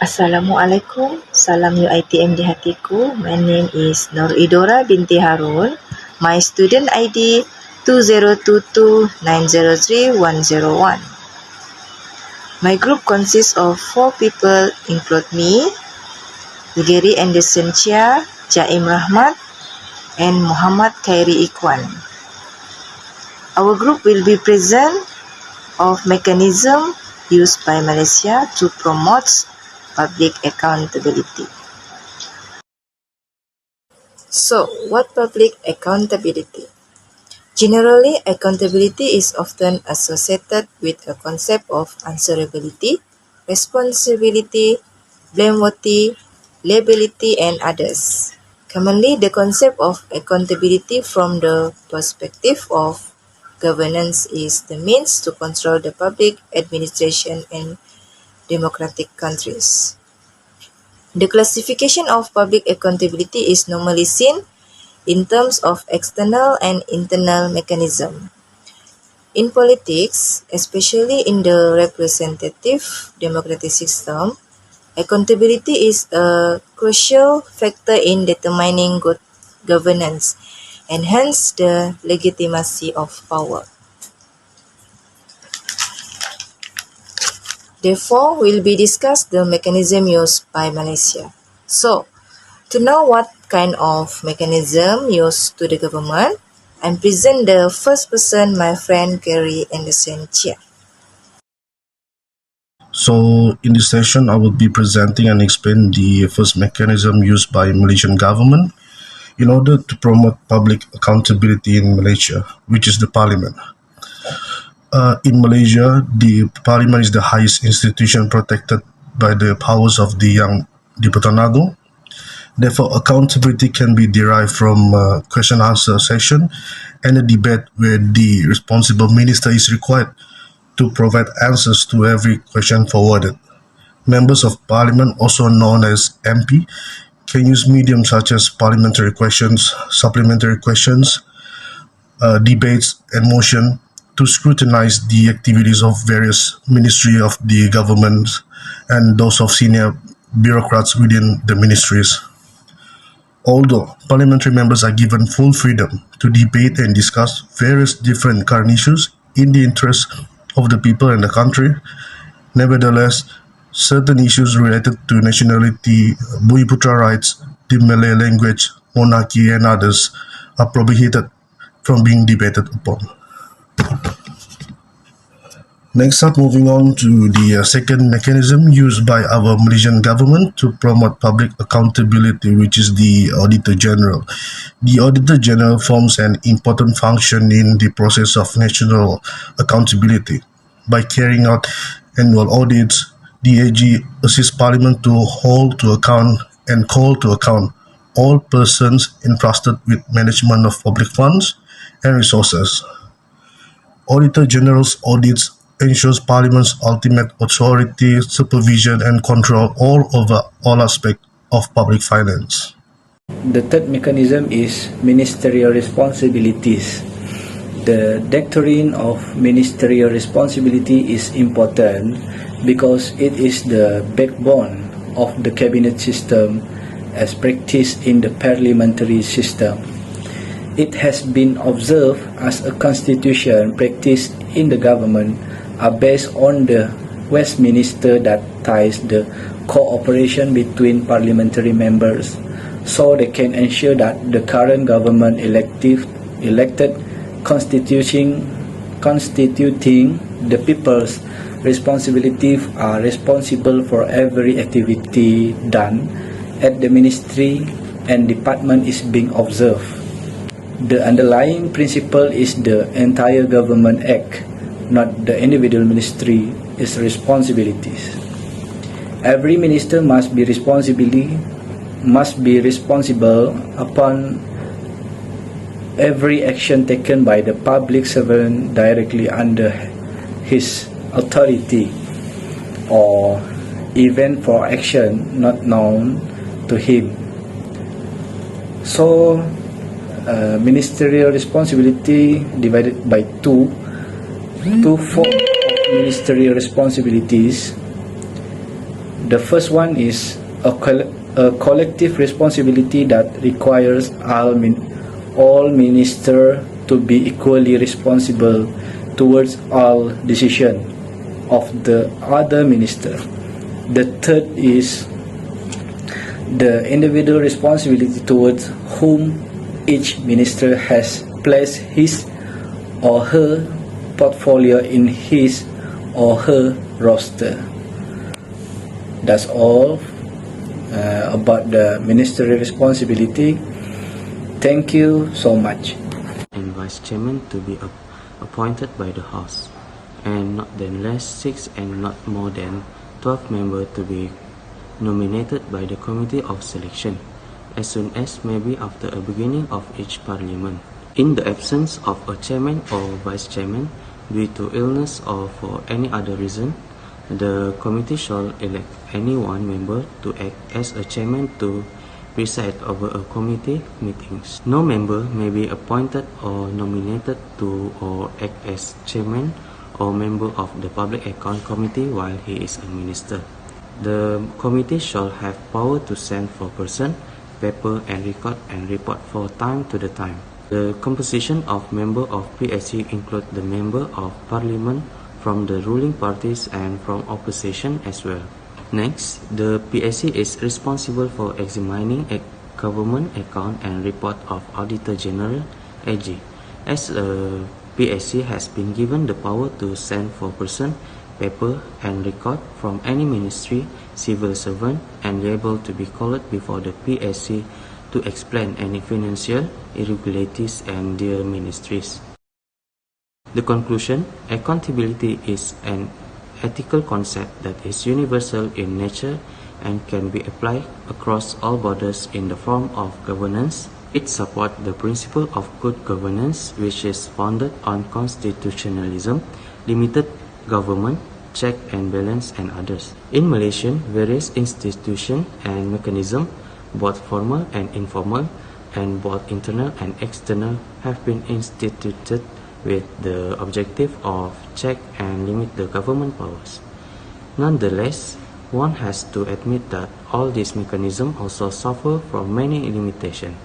Assalamualaikum, salam UiTM di hatiku. My name is Nur Idora binti Harun. My student ID 2022903101. My group consists of 4 people, include me, Gary Anderson Chia, Jaim Rahmat, and Muhammad Khairi Ikwan. Our group will be present of mechanism used by Malaysia to promote public accountability. So, what public accountability? Generally, accountability is often associated with a concept of answerability, responsibility, blameworthy, liability, and others. Commonly, the concept of accountability from the perspective of governance is the means to control the public administration in democratic countries. The classification of public accountability is normally seen in terms of external and internal mechanism. In politics, especially in the representative democratic system, accountability is a crucial factor in determining good governance and hence the legitimacy of power. Therefore, will be discussed the mechanism used by Malaysia. So, to know what kind of mechanism used to the government, I'm present the first person, my friend Gary Anderson Chia. So in this session, I will be presenting and explain the first mechanism used by Malaysian government in order to promote public accountability in Malaysia, which is the parliament. In Malaysia, the parliament is the highest institution protected by the powers of the Yang di-Pertuan Agong. Therefore, accountability can be derived from a question-answer session and a debate where the responsible minister is required to provide answers to every question forwarded. Members of Parliament, also known as MP, can use mediums such as parliamentary questions, supplementary questions, debates, and motion to scrutinize the activities of various ministries of the government and those of senior bureaucrats within the ministries. Although parliamentary members are given full freedom to debate and discuss various different current issues in the interest of the people and the country, nevertheless, certain issues related to nationality, Bumiputra rights, the Malay language, monarchy, and others are prohibited from being debated upon. Next up, moving on to the second mechanism used by our Malaysian government to promote public accountability, which is the Auditor General. The Auditor General forms an important function in the process of national accountability. By carrying out annual audits, the AG assists Parliament to hold to account and call to account all persons entrusted with management of public funds and resources. Auditor General's audits ensures Parliament's ultimate authority, supervision, and control all over all aspects of public finance. The third mechanism is ministerial responsibilities. The doctrine of ministerial responsibility is important because it is the backbone of the cabinet system as practiced in the parliamentary system. It has been observed as a constitution practiced in the government are based on the Westminster that ties the cooperation between parliamentary members, so they can ensure that the current government elected constituting the people's responsibility are responsible for every activity done at the ministry and department is being observed. The underlying principle is the entire government act, not the individual ministry, its responsibilities. Every minister must be responsible upon every action taken by the public servant directly under his authority, or even for action not known to him. So, ministerial responsibility divided by two forms of ministerial responsibilities. The first one is a collective responsibility that requires all ministers to be equally responsible towards all decisions of the other minister. The third is the individual responsibility towards whom each minister has placed his or her portfolio in his or her roster. That's all about the ministerial responsibility. Thank you so much. And vice chairman to be appointed by the House, and not then less 6 and not more than 12 members to be nominated by the Committee of Selection, as soon as may be after a beginning of each parliament. In the absence of a chairman or vice chairman, due to illness or for any other reason, the committee shall elect any one member to act as a chairman to preside over a committee meetings. No member may be appointed or nominated to or act as chairman or member of the Public Account Committee while he is a minister. The committee shall have power to send for person, paper and record and report for time to the time. The composition of member of PSC include the member of parliament from the ruling parties and from opposition as well. Next, the PSC is responsible for examining a government account and report of Auditor General AG. As a PSC has been given the power to send for person, paper and record from any ministry, civil servant and liable to be called before the PSC to explain any financial irregularities and their ministries. The conclusion: accountability is an ethical concept that is universal in nature and can be applied across all borders in the form of governance. It supports the principle of good governance, which is founded on constitutionalism, limited government, check and balance and others. In Malaysia, various institutions and mechanisms, both formal and informal, and both internal and external, have been instituted with the objective of check and limit the government powers. Nonetheless, one has to admit that all these mechanisms also suffer from many limitations.